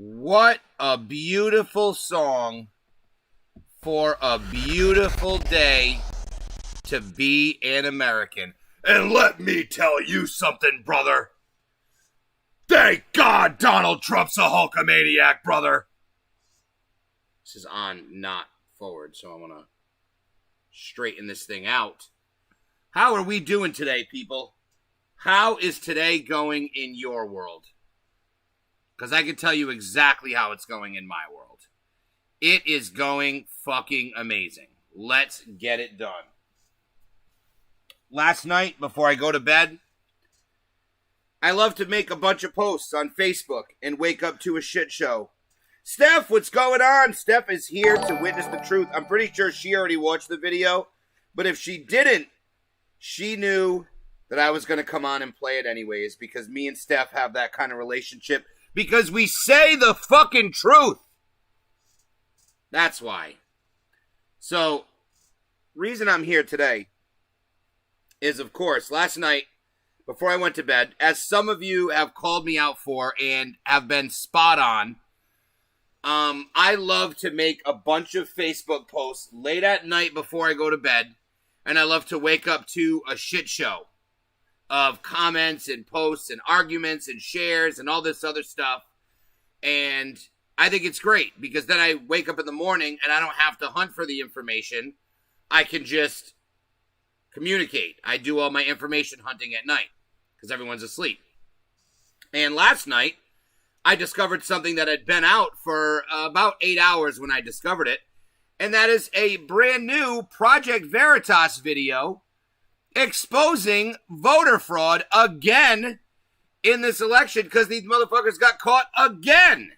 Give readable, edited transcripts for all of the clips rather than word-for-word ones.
What a beautiful song for a beautiful day to be an American. And let me tell you something, brother. Thank God Donald Trump's a Hulkamaniac, brother. This is on, not forward, so I want to straighten this thing out. How are we doing today, people? How is today going in your world? Because I can tell you exactly how it's going in my world. It is going fucking amazing. Let's get it done. Last night, before I go to bed, I love to make a bunch of posts on Facebook and wake up to a shit show. Steph, what's going on? Steph is here to witness the truth. I'm pretty sure she already watched the video, but if she didn't, she knew that I was going to come on and play it anyways, because me and Steph have that kind of relationship, because we say the fucking truth. That's why. So, reason I'm here today is, of course, last night, before I went to bed, as some of you have called me out for and have been spot on, I love to make a bunch of Facebook posts late at night before I go to bed, and I love to wake up to a shit show of comments and posts and arguments and shares and all this other stuff. And I think it's great, because then I wake up in the morning and I don't have to hunt for the information. I can just communicate. I do all my information hunting at night because everyone's asleep. And last night, I discovered something that had been out for about 8 hours when I discovered it. And that is a brand new Project Veritas video exposing voter fraud again in this election, because these motherfuckers got caught again.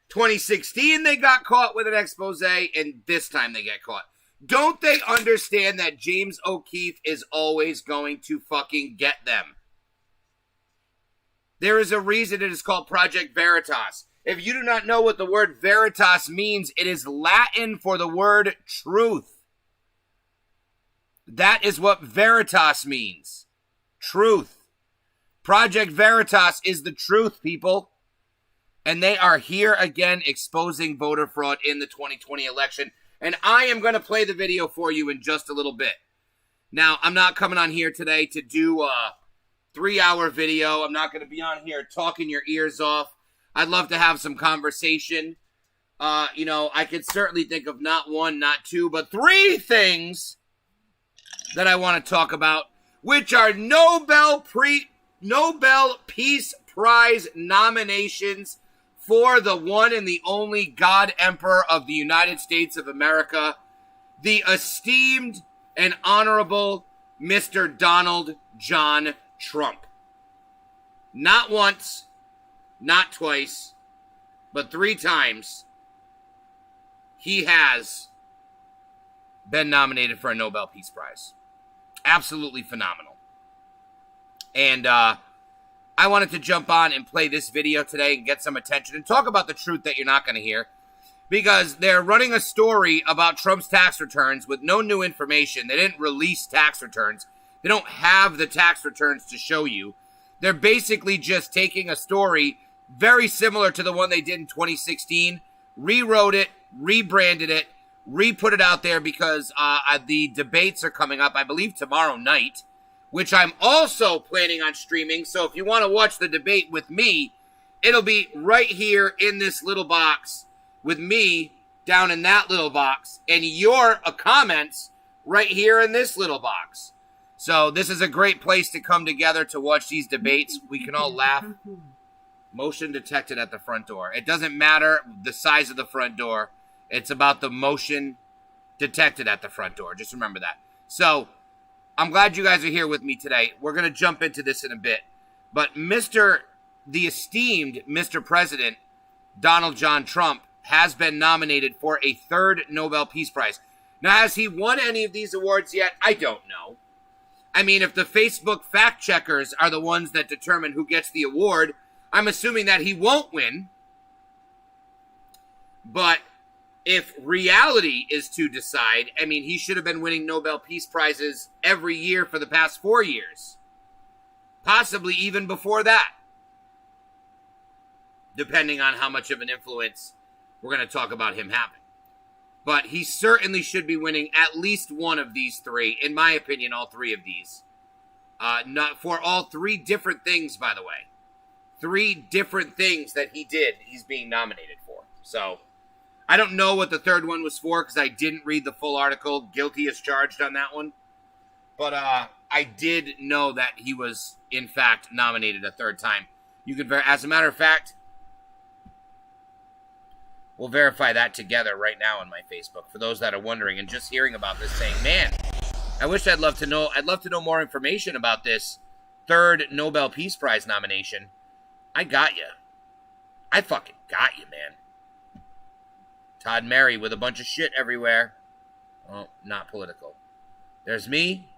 2016, they got caught with an expose, and this time they get caught. Don't they understand that James O'Keefe is always going to fucking get them? There is a reason it is called Project Veritas. If you do not know what the word veritas means, it is Latin for the word truth. That is what veritas means. Truth. Project Veritas is the truth, people. And they are here again exposing voter fraud in the 2020 election. And I am going to play the video for you in just a little bit. Now, I'm not coming on here today to do a 3-hour video. I'm not going to be on here talking your ears off. I'd love to have some conversation. I could certainly think of not one, not two, but 3 things that I want to talk about, which are Nobel Peace Prize nominations for the one and the only God Emperor of the United States of America, the esteemed and honorable Mr. Donald John Trump. Not once, not twice, but 3 times he has been nominated for a Nobel Peace Prize. Absolutely phenomenal. And I wanted to jump on and play this video today and get some attention and talk about the truth that you're not going to hear, because they're running a story about Trump's tax returns with no new information. They didn't release tax returns. They don't have the tax returns to show you. They're basically just taking a story very similar to the one they did in 2016, rewrote it, rebranded it, re-put it out there, because the debates are coming up, I believe, tomorrow night, which I'm also planning on streaming. So if you want to watch the debate with me, it'll be right here in this little box with me down in that little box, and your comments right here in this little box. So this is a great place to come together to watch these debates. We can all laugh. Motion detected at the front door. It doesn't matter the size of the front door. It's about the motion detected at the front door. Just remember that. So, I'm glad you guys are here with me today. We're going to jump into this in a bit. But the esteemed Mr. President, Donald John Trump, has been nominated for a 3rd Nobel Peace Prize. Now, has he won any of these awards yet? I don't know. I mean, if the Facebook fact checkers are the ones that determine who gets the award, I'm assuming that he won't win. But if reality is to decide, I mean, he should have been winning Nobel Peace Prizes every year for the past 4 years. Possibly even before that. depending on how much of an influence we're going to talk about him having. But he certainly should be winning at least one of these three. In my opinion, all three of these. Not for all three different things, by the way. Three different things that he did, he's being nominated for. So, I don't know what the third one was for because I didn't read the full article. Guilty as charged on that one. But I did know that he was, in fact, nominated a third time. You could, as a matter of fact, we'll verify that together right now on my Facebook for those that are wondering and just hearing about this, saying, "Man, I wish I'd love to know more information about this third Nobel Peace Prize nomination." I got you. I fucking got you, man. Todd Mary with a bunch of shit everywhere. Oh, not political. There's me.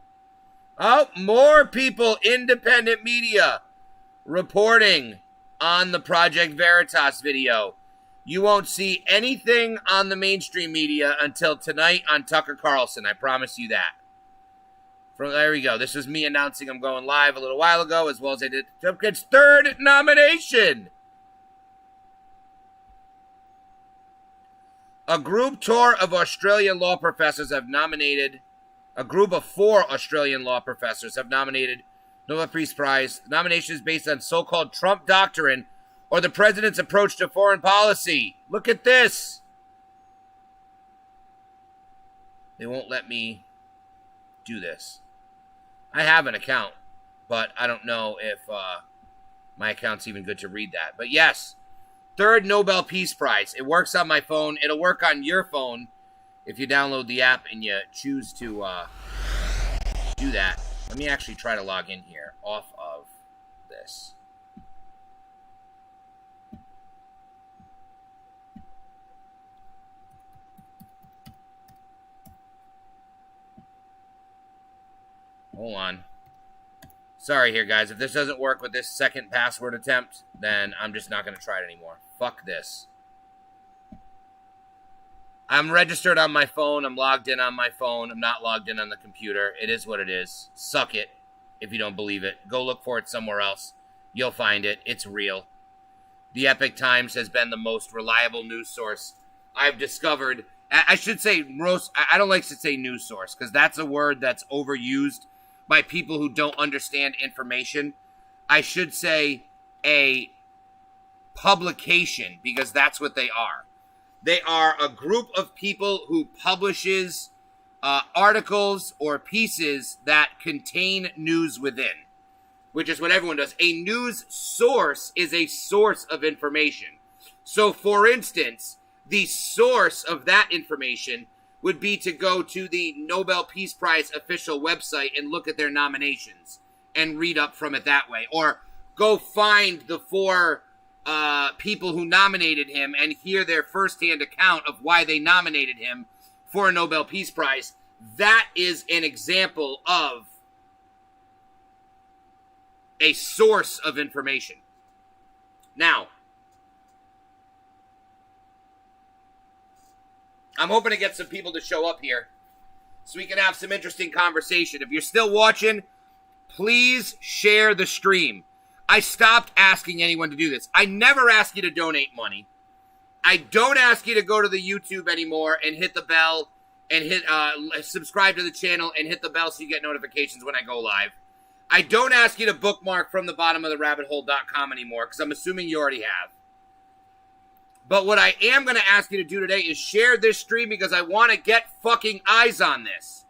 Oh, more people, independent media, reporting on the Project Veritas video. You won't see anything on the mainstream media until tonight on Tucker Carlson. I promise you that. There we go. This was me announcing I'm going live a little while ago, as well as I did Trump gets third nomination. A group tour of Australian law professors have nominated, a group of 4 Australian law professors have nominated Nobel Peace Prize. The nomination is based on so-called Trump doctrine or the president's approach to foreign policy. Look at this. They won't let me do this. I have an account, but I don't know if my account's even good to read that. But yes, third Nobel Peace Prize. It works on my phone. It'll work on your phone if you download the app and you choose to do that. Let me actually try to log in here off of this. Hold on. Sorry here, guys. If this doesn't work with this second password attempt, then I'm just not going to try it anymore. Fuck this. I'm registered on my phone. I'm logged in on my phone. I'm not logged in on the computer. It is what it is. Suck it if you don't believe it. Go look for it somewhere else. You'll find it. It's real. The Epoch Times has been the most reliable news source I've discovered. I should say, I don't like to say news source because that's a word that's overused by people who don't understand information. I should say a publication because that's what they are. They are a group of people who publishes articles or pieces that contain news within, which is what everyone does. A news source is a source of information. So, for instance, the source of that information would be to go to the Nobel Peace Prize official website and look at their nominations and read up from it that way. Or go find the 4 people who nominated him and hear their firsthand account of why they nominated him for a Nobel Peace Prize. That is an example of a source of information. Now, I'm hoping to get some people to show up here so we can have some interesting conversation. If you're still watching, please share the stream. I stopped asking anyone to do this. I never ask you to donate money. I don't ask you to go to the YouTube anymore and hit the bell and hit subscribe to the channel and hit the bell so you get notifications when I go live. I don't ask you to bookmark from the bottom of the rabbithole.com anymore because I'm assuming you already have. But what I am going to ask you to do today is share this stream because I want to get fucking eyes on this.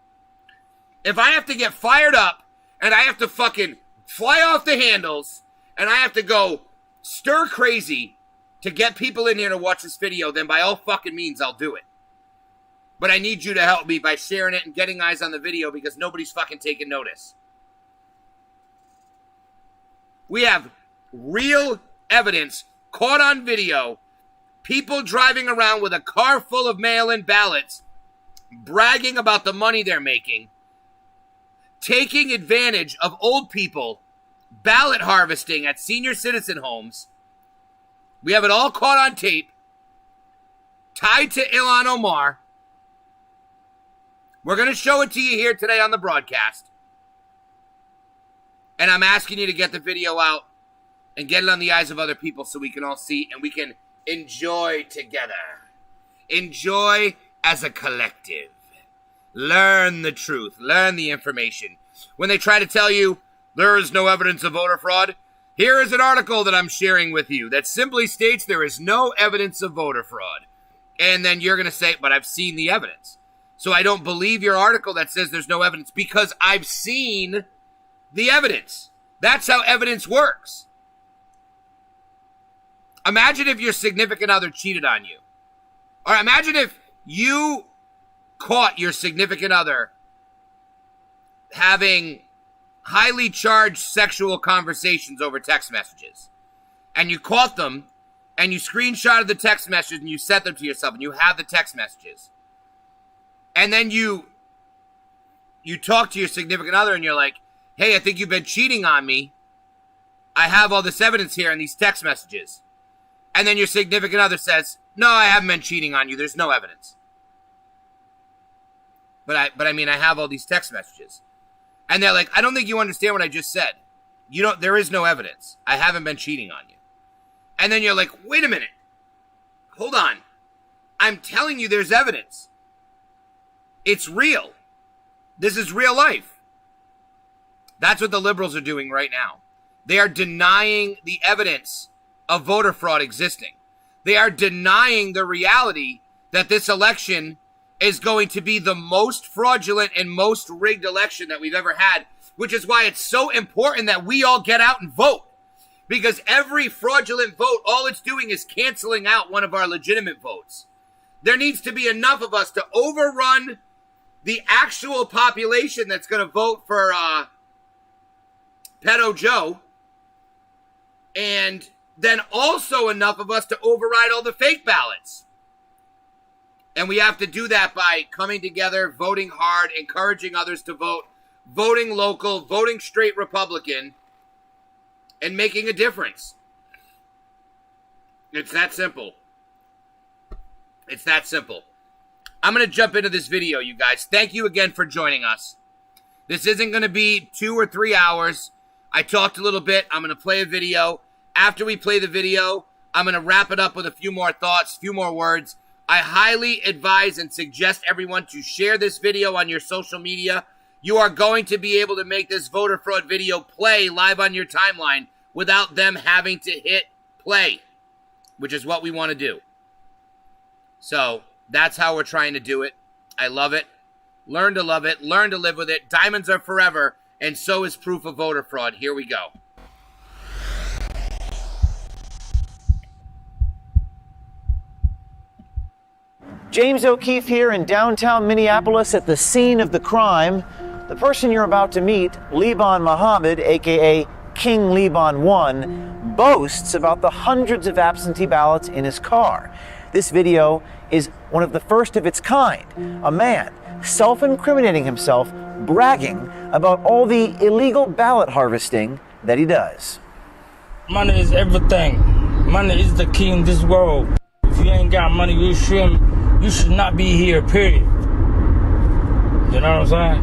If I have to get fired up and I have to fucking fly off the handles and I have to go stir crazy to get people in here to watch this video, then by all fucking means I'll do it. But I need you to help me by sharing it and getting eyes on the video because nobody's fucking taking notice. We have real evidence caught on video. People driving around with a car full of mail-in ballots, bragging about the money they're making, taking advantage of old people, ballot harvesting at senior citizen homes. We have it all caught on tape, tied to Ilhan Omar. We're going to show it to you here today on the broadcast. And I'm asking you to get the video out and get it on the eyes of other people so we can all see and we can enjoy together. Enjoy as a collective. Learn the truth. Learn the information. When they try to tell you there is no evidence of voter fraud, here is an article that I'm sharing with you that simply states there is no evidence of voter fraud. And then you're going to say, but I've seen the evidence. So I don't believe your article that says there's no evidence because I've seen the evidence. That's how evidence works. Imagine if your significant other cheated on you. Or imagine if you caught your significant other having highly charged sexual conversations over text messages. And you caught them, and you screenshotted the text messages, and you sent them to yourself, and you have the text messages. And then you talk to your significant other, and you're like, hey, I think you've been cheating on me. I have all this evidence here in these text messages. And then your significant other says, no, I haven't been cheating on you. There's no evidence. But I mean, I have all these text messages. And they're like, I don't think you understand what I just said. There is no evidence. I haven't been cheating on you. And then you're like, wait a minute. Hold on. I'm telling you there's evidence. It's real. This is real life. That's what the liberals are doing right now. They are denying the evidence of voter fraud existing. They are denying the reality that this election is going to be the most fraudulent and most rigged election that we've ever had, which is why it's so important that we all get out and vote. Because every fraudulent vote, all it's doing is canceling out one of our legitimate votes. There needs to be enough of us to overrun the actual population that's going to vote for Pedo Joe, and then also enough of us to override all the fake ballots. And we have to do that by coming together, voting hard, encouraging others to vote, voting local, voting straight Republican, and making a difference. It's that simple. It's that simple. I'm going to jump into this video, you guys. Thank you again for joining us. This isn't going to be 2 or 3 hours. I talked a little bit. I'm going to play a video. After we play the video, I'm going to wrap it up with a few more thoughts, a few more words. I highly advise and suggest everyone to share this video on your social media. You are going to be able to make this voter fraud video play live on your timeline without them having to hit play, which is what we want to do. So that's how we're trying to do it. I love it. Learn to love it. Learn to live with it. Diamonds are forever, and so is proof of voter fraud. Here we go. James O'Keefe here in downtown Minneapolis at the scene of the crime. The person you're about to meet, Liban Mohammed, aka King Liban 1, boasts about the hundreds of absentee ballots in his car. This video is one of the first of its kind. A man self-incriminating himself, bragging about all the illegal ballot harvesting that he does. Money is everything. Money is the key in this world. If you ain't got money, you should not be here, period. You know what I'm saying?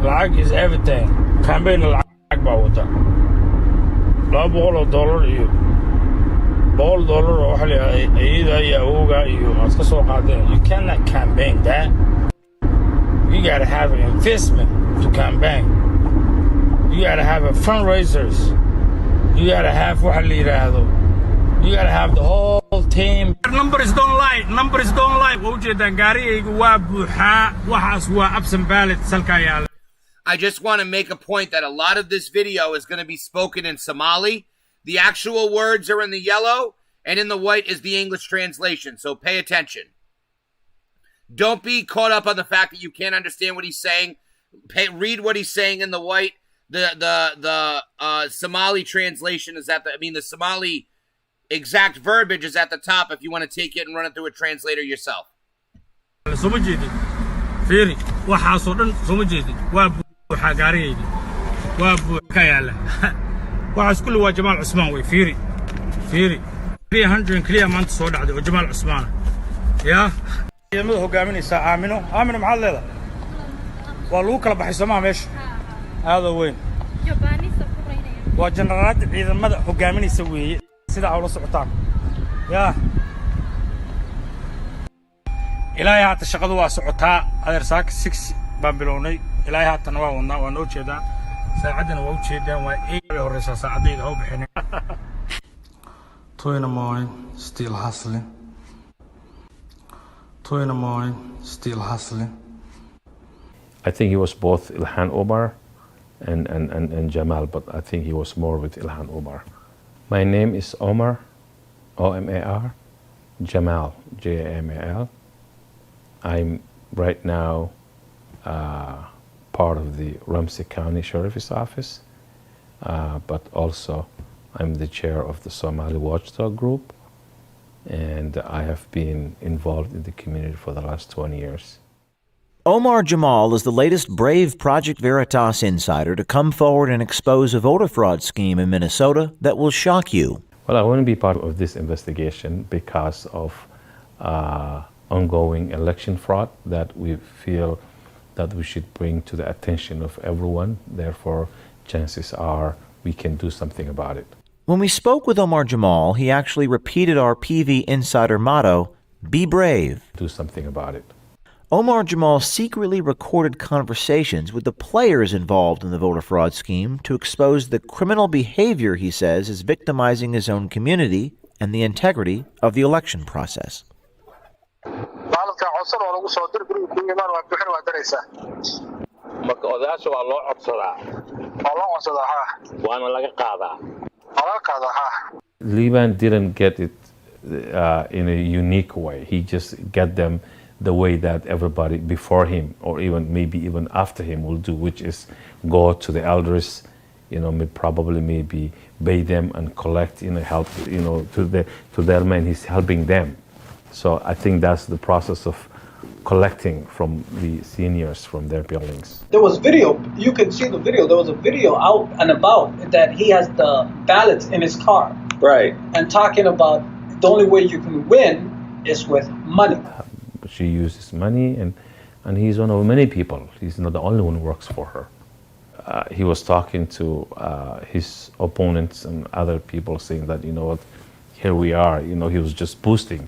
Lacag is everything. Campaign lacag baa wata. $200 iyo $100 oo waxa la ayida iyo awooga iyo iska soo qaadeen. You cannot campaign that. You gotta have an investment to campaign. You gotta have a fundraisers. You gotta have waxa la yiraahdo. You gotta have the whole team. Numbers don't lie. Numbers don't lie. Wajida gaariyaygu waa buuxa. Waxaas waa absent ballot salka yaala. I just want to make a point that a lot of this video is going to be spoken in Somali. The actual words are in the yellow, and in the white is the English translation, so pay attention. Don't be caught up on the fact that you can't understand what he's saying. Read what he's saying in the white. The Somali translation is at the Somali exact verbiage is at the top if you want to take it and run it through a translator yourself. حقاريدي وابو كياله waxaas kullu waa Jamaal Cusmaan way fiiri 300 kaliya maanta soo dhacday oo Jamaal Cusmaan ciidamada hogaaminaysa aamino maxaad leedahay waa lagu kala baxay Soomaa meesha aada weyn waa generaalada ciidamada hogaaminaysa weeye sida ay ula socotaan yaa ilaahay haata shaqadu waa socotaa adeer saak 6 baan bilownay ilaahay haatana waa wadnaa waa noo jeedaa saacadana waa u jeedaan waa ay horeysa saacadayda oo bixinay 2 in the morning still hustling 2 in the morning still hustling. I think he was both Ilhan Omar and Jamal, but I think he was more with Ilhan Omar. My name is Omar, O-M-A-R, Jamal, J-A-M-A-L. I'm right now part of the Ramsey County Sheriff's Office, but also I'm the chair of the Somali Watchdog Group, and I have been involved in the community for the last 20 years. Omar Jamal is the latest brave Project Veritas insider to come forward and expose a voter fraud scheme in Minnesota that will shock you. Well, I want to be part of this investigation because of ongoing election fraud that we feel that we should bring to the attention of everyone. Therefore, chances are we can do something about it. When we spoke with Omar Jamal, he actually repeated our PV insider motto, be brave. Do something about it. Omar Jamal secretly recorded conversations with the players involved in the voter fraud scheme to expose the criminal behavior he says is victimizing his own community and the integrity of the election process. Liban didn't get it in a unique way. He just got them the way that everybody before him or maybe even after him will do, which is go to the elders, probably maybe pay them and collect, help, to their men. He's helping them. So I think that's the process of collecting from the seniors from their buildings. There was video, you can see the video, there was a video out and about that he has the ballots in his car. Right. And talking about the only way you can win is with money. She uses money, and he's one of many people. He's not the only one who works for her. He was talking to his opponents and other people saying that, here we are. He was just boosting,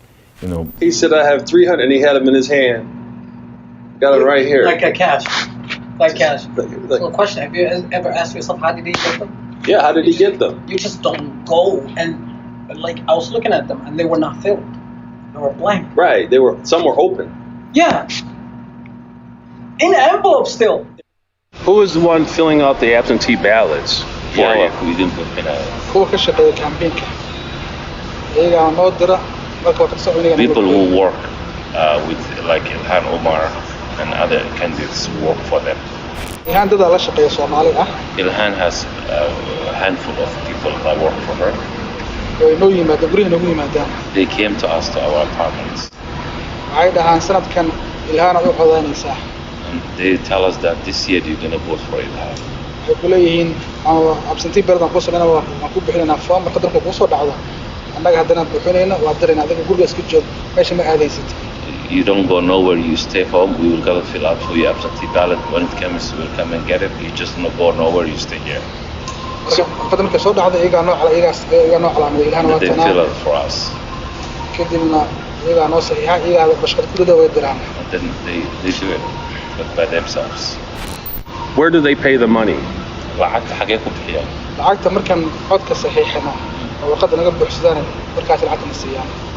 He said, I have 300, and he had them in his hand. Got it right here. Like a cash. Like cash. Like, so question, have you ever asked yourself, how did he get them? Yeah, how did he get them? You just don't go and, I was looking at them, and they were not filled. They were blank. Right, some were open. Yeah. In the envelope still. Who was the one filling out the absentee ballots for you? People who work with like Ilhan Omar and other candidates work for them. Ilhan has a handful of people that work for her. They came to us to our apartments. And they tell us that this year you're going to vote for Ilhan. You don't go nowhere, you stay home. We will go fill out for your absentee ballot. When it comes, we'll come and get it. You just don't go nowhere, you stay here. They fill it for us. And then they do it, but by themselves. Where do they pay the money?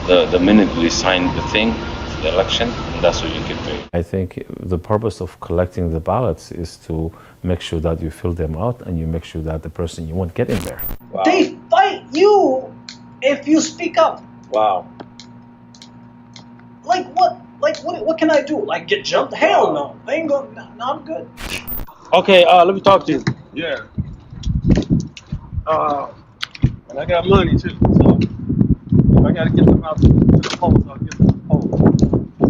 The minute we sign the thing, the election, that's what you can pay. I think the purpose of collecting the ballots is to make sure that you fill them out and you make sure that the person you want get in there. Wow. They fight you if you speak up. Wow. What can I do? Like get jumped? Hell no. I ain't going. No, I'm good. Okay, let me talk to you. Yeah. And I got money too, so if I gotta get them out to the polls, I'll get them to the polls.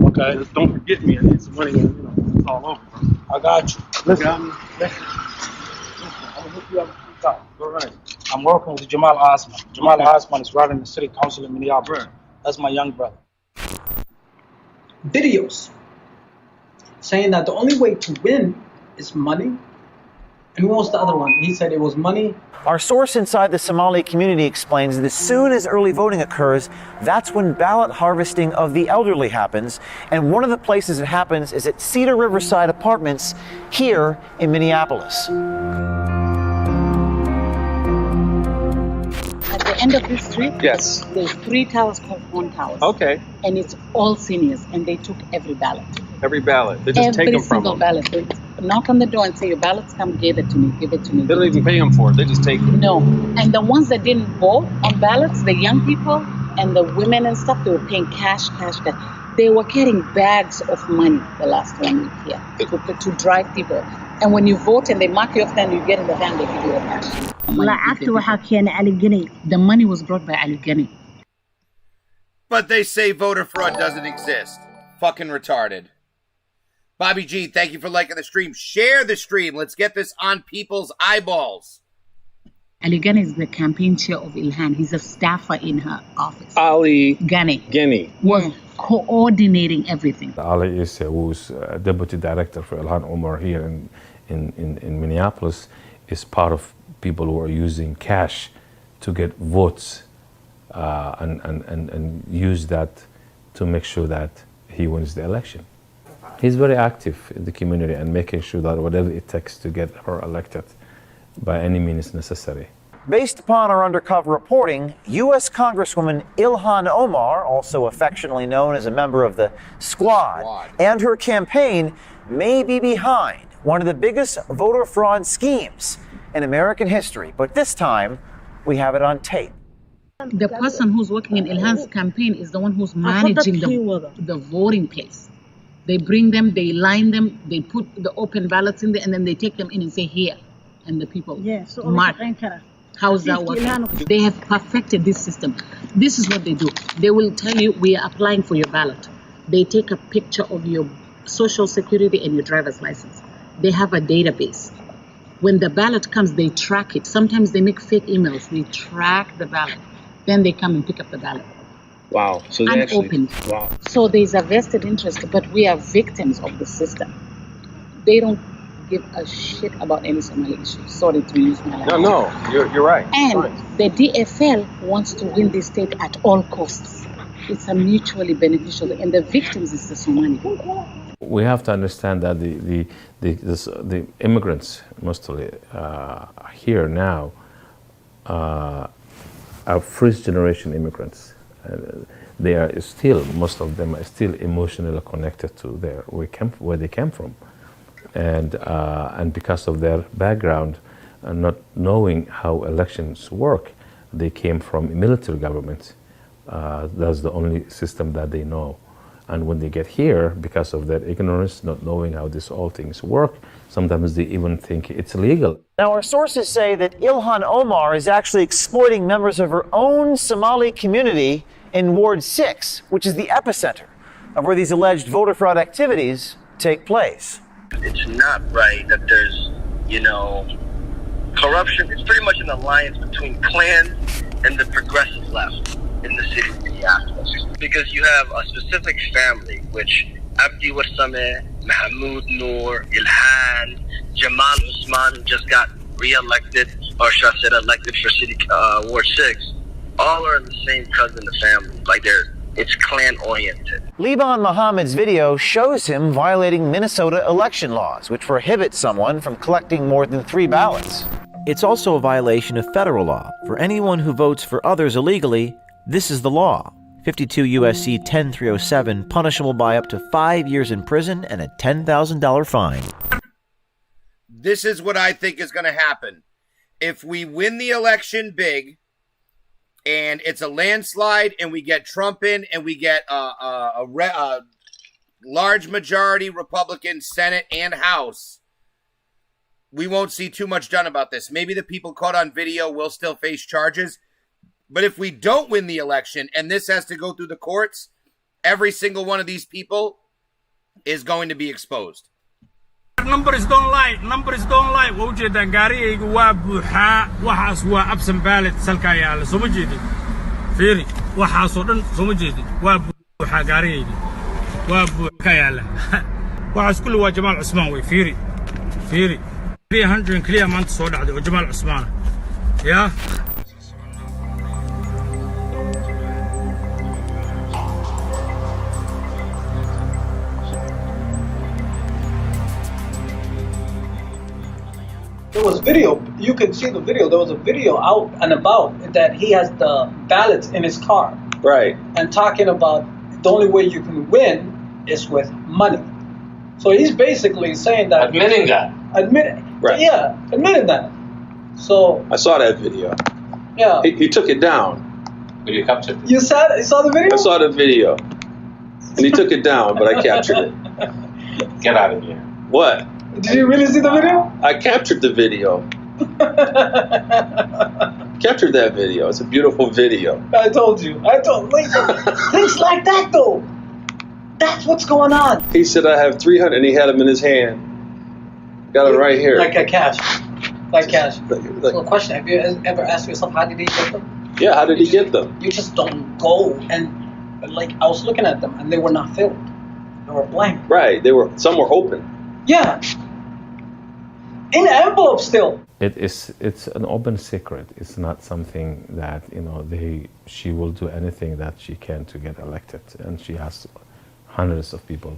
Okay. Just don't forget me. I need some money. It's all over, bro. I got you. Listen. I'm gonna hook you up at the top. All right. I'm working with Jamal Osman. Jamal Osman is running the city council in Minneapolis. Right. That's my young brother. Videos saying that the only way to win is money. And what was the other one? He said it was money. Our source inside the Somali community explains that as soon as early voting occurs, that's when ballot harvesting of the elderly happens. And one of the places it happens is at Cedar Riverside Apartments here in Minneapolis. At the end of this street, Yes. there's 3 towers called One Towers. Okay. And it's all seniors, and they took every ballot. Every ballot. They just take Every them from single them. ballot. They knock on the door and say, your ballots, come, give it to me, give it to me. They don't even pay them for it. They just take it. No. And the ones that didn't vote on ballots, the young people and the women and stuff, they were paying cash. They were getting bags of money the last 1 week here to drive people. And when you vote and they mark you off, then you get in the van, they give you a cash. The money was brought by Ali Ghani. But they say voter fraud doesn't exist. Fucking retarded. Bobby G, thank you for liking the stream. Share the stream. Let's get this on people's eyeballs. Ali Ghani is the campaign chair of Ilhan. He's a staffer in her office. Ali Ghani was coordinating everything. Ali is who's deputy director for Ilhan Omar here in Minneapolis, is part of people who are using cash to get votes and use that to make sure that he wins the election. He's very active in the community and making sure that whatever it takes to get her elected by any means necessary. Based upon our undercover reporting, U.S. Congresswoman Ilhan Omar, also affectionately known as a member of the Squad, and her campaign may be behind one of the biggest voter fraud schemes in American history. But this time, we have it on tape. The person who's working in Ilhan's campaign is the one who's managing the voting place. They bring them, they line them, they put the open ballots in there, and then they take them in and say, here. And the people mark. How's that working? They have perfected this system. This is what they do. They will tell you, we are applying for your ballot. They take a picture of your social security and your driver's license. They have a database. When the ballot comes, they track it. Sometimes they make fake emails. They track the ballot. Then they come and pick up the ballot. Wow. So they Unopened. actually. Wow. So there's a vested interest, but we are victims of the system. They don't give a shit about any Somali issue. Sorry to use my language. No, you're right. And Fine. the DFL wants to win this state at all costs. It's a mutually beneficial, and the victims is the Somali. We have to understand that the immigrants, mostly here now, are first-generation immigrants. They are still, most of them are still emotionally connected to where they came from, and because of their background, and not knowing how elections work, they came from military governments. That's the only system that they know. And when they get here, because of their ignorance, not knowing how all things work, sometimes they even think it's legal. Now, our sources say that Ilhan Omar is actually exploiting members of her own Somali community in Ward 6, which is the epicenter of where these alleged voter fraud activities take place. It's not right that there's, corruption. It's pretty much an alliance between clans and the progressive left in the city of Minneapolis. Because you have a specific family, which Abdi Wassameh, Mahmoud Noor, Ilhan, Jamal Usman, who just got re-elected, or should I say elected for City Ward 6, all are in the same cousin family. Like it's clan-oriented. Liban Mohammed's video shows him violating Minnesota election laws, which prohibit someone from collecting more than 3 ballots. It's also a violation of federal law. For anyone who votes for others illegally, this is the law. 52 U.S.C. 10307, punishable by up to 5 years in prison and a $10,000 fine. This is what I think is going to happen. If we win the election big, and it's a landslide, and we get Trump in, and we get a large majority Republican Senate and House, we won't see too much done about this. Maybe the people caught on video will still face charges. But if we don't win the election and this has to go through the courts, every single one of these people is going to be exposed. Numbers don't lie. Waujeedaan gaarigaygu waa buuxaa. Waxaas waa absent ballot salka yaala. Soo ma jeedin. Fiiri, waxaasoo dhan soo ma jeedin. Waa buuxaa gaarigayga. Waa buuxa yaala. Waxaas kulli waa Jamal Usman way. Fiiri. 300 كلية ما انت صور عدو جمال عثمان يا There was video. You can see the video. There was a video out and about that he has the ballots in his car. Right. And talking about the only way you can win is with money. So he's basically saying that. Admitting that. Right. Yeah, admitting that. So. I saw that video. Yeah. He took it down. Will you capture it? You saw the video? I saw the video. And he took it down, but I captured it. Get out of here. What? Did you really see the video? I captured the video. Captured that video. It's a beautiful video. I told you. Things like that, though. That's what's going on. He said, I have 300, and he had them in his hand. Got it right here. Like a cash. Like cash. Like- So a question, have you ever asked yourself, how did he get them? Yeah, how did he get them? You just don't go and, like, I was looking at them, and they were not filled. They were blank. Right. Some were open. Yeah. In an envelope still. It's an open secret. It's not something that she will do anything that she can to get elected, and she has hundreds of people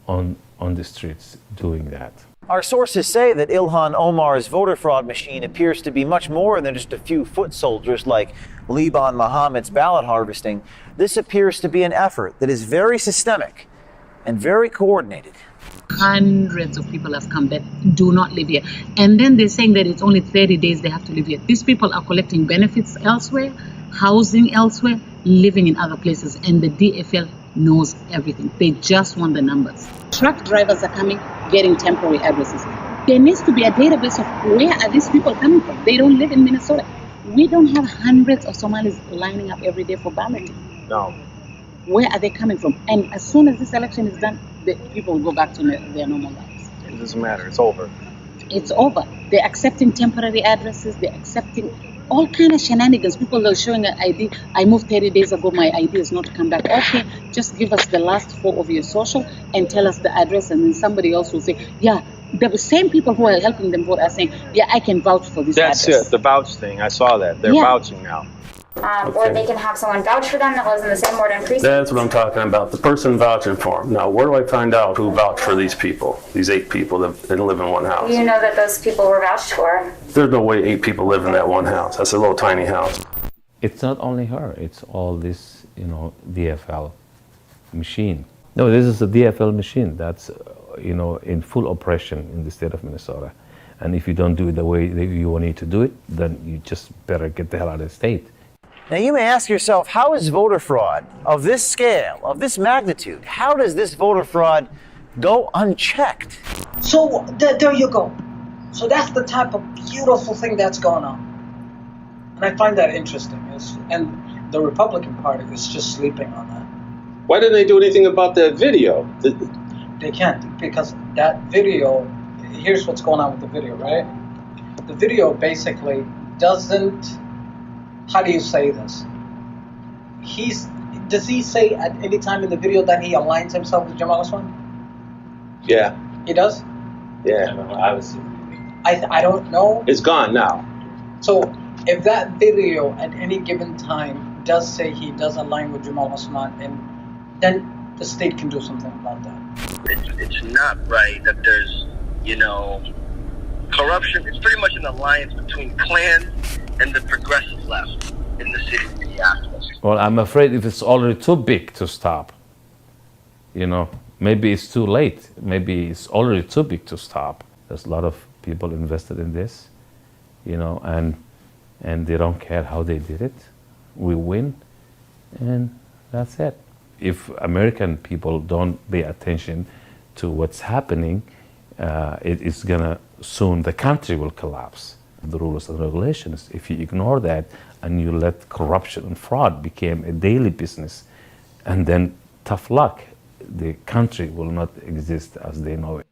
on the streets doing that. Our sources say that Ilhan Omar's voter fraud machine appears to be much more than just a few foot soldiers like Liban Mohammed's ballot harvesting. This appears to be an effort that is very systemic and very coordinated. Hundreds of people have come that do not live here. And then they're saying that it's only 30 days they have to live here. These people are collecting benefits elsewhere, housing elsewhere, living in other places. And the DFL knows everything. They just want the numbers. Truck drivers are coming, getting temporary addresses. There needs to be a database of where are these people coming from. They don't live in Minnesota. We don't have hundreds of Somalis lining up every day for balloting. No. Where are they coming from? And as soon as this election is done, the people will go back to their normal lives. It doesn't matter. It's over. It's over. They're accepting temporary addresses. They're accepting all kind of shenanigans. People are showing an ID. I moved 30 days ago. My ID is not come back. Okay, just give us the last 4 of your social and tell us the address. And then somebody else will say, yeah, the same people who are helping them vote are saying, yeah, I can vouch for this That's address. it. The vouch thing. I saw that. They're vouching now. Or they can have someone vouch for them that lives in the same ward and precinct. That's what I'm talking about, the person vouching for them. Now, where do I find out who vouched for these people, these 8 people that didn't live in one house? You know that those people were vouched for. There's no way 8 people live in that one house. That's a little tiny house. It's not only her, it's all this, DFL machine. No, this is a DFL machine that's, in full operation in the state of Minnesota. And if you don't do it the way that you need to do it, then you just better get the hell out of the state. Now you may ask yourself, how is voter fraud of this scale, of this magnitude, how does this voter fraud go unchecked? So there you go. So that's the type of beautiful thing that's going on. And I find that interesting. And the Republican Party is just sleeping on that. Why didn't they do anything about that video? They can't, because that video, here's what's going on with the video, right? The video basically doesn't, how do you say this? Does he say at any time in the video that he aligns himself with Jamal Usman? Yeah. He does? Yeah. I don't know. It's gone now. So if that video at any given time does say he does align with Jamal Usman, and then the state can do something about that. It's not right that there's, corruption. It's pretty much an alliance between clans and the progressive left in the city of Minneapolis. Well, I'm afraid if it's already too big to stop, maybe it's too late. Maybe it's already too big to stop. There's a lot of people invested in this, and they don't care how they did it. We win, and that's it. If American people don't pay attention to what's happening, the country will collapse. The rules and regulations, if you ignore that and you let corruption and fraud become a daily business, and then tough luck, the country will not exist as they know it.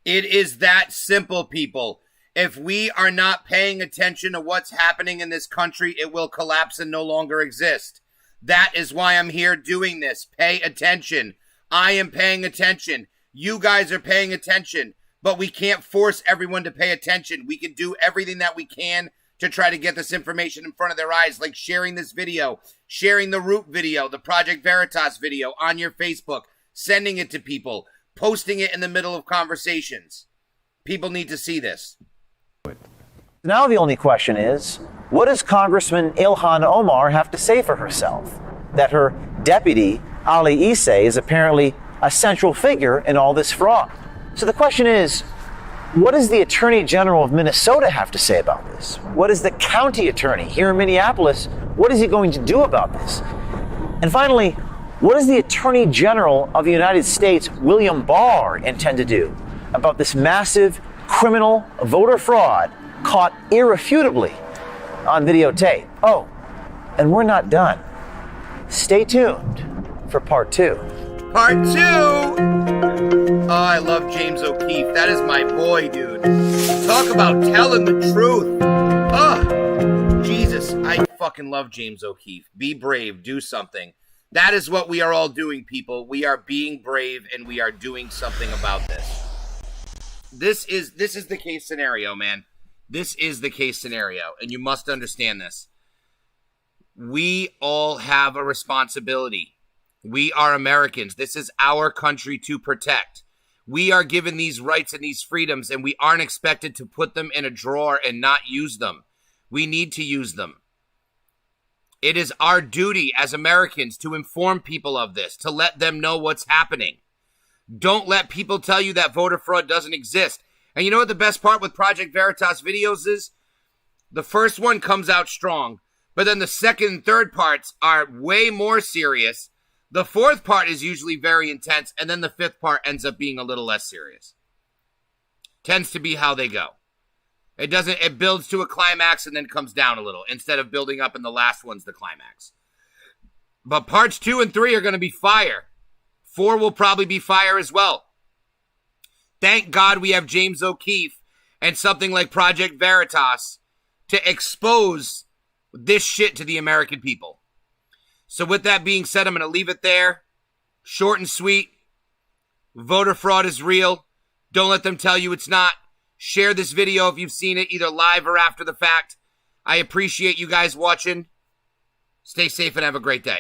It is that simple, people. If we are not paying attention to what's happening in this country, it will collapse and no longer exist. That is why I'm here doing this. Pay attention. I am paying attention. You guys are paying attention. but we can't force everyone to pay attention. We can do everything that we can to try to get this information in front of their eyes, like sharing this video, sharing the Root video, the Project Veritas video on your Facebook, sending it to people, posting it in the middle of conversations. People need to see this. Now the only question is, what does Congressman Ilhan Omar have to say for herself? That her deputy, Ali Issei, is apparently a central figure in all this fraud. So the question is, what does the Attorney General of Minnesota have to say about this? What is the county attorney here in Minneapolis? What is he going to do about this? And finally, what does the Attorney General of the United States, William Barr, intend to do about this massive criminal voter fraud caught irrefutably on videotape? Oh, and we're not done. Stay tuned for part 2. Part 2! Oh, I love James O'Keefe. That is my boy, dude. Talk about telling the truth. Oh, Jesus. I fucking love James O'Keefe. Be brave. Do something. That is what we are all doing, people. We are being brave, and we are doing something about this. This is the case scenario, man. This is the case scenario, and you must understand this. We all have a responsibility. We are Americans. This is our country to protect. We are given these rights and these freedoms, and we aren't expected to put them in a drawer and not use them. We need to use them. It is our duty as Americans to inform people of this, to let them know what's happening. Don't let people tell you that voter fraud doesn't exist. And you know what the best part with Project Veritas videos is? The first one comes out strong, but then the second and third parts are way more serious. The fourth part is usually very intense, and then the fifth part ends up being a little less serious. Tends to be how they go. It builds to a climax and then comes down a little, instead of building up and the last one's the climax. But parts 2 and 3 are going to be fire. 4 will probably be fire as well. Thank God we have James O'Keefe and something like Project Veritas to expose this shit to the American people. So with that being said, I'm going to leave it there. Short and sweet. Voter fraud is real. Don't let them tell you it's not. Share this video if you've seen it, either live or after the fact. I appreciate you guys watching. Stay safe and have a great day.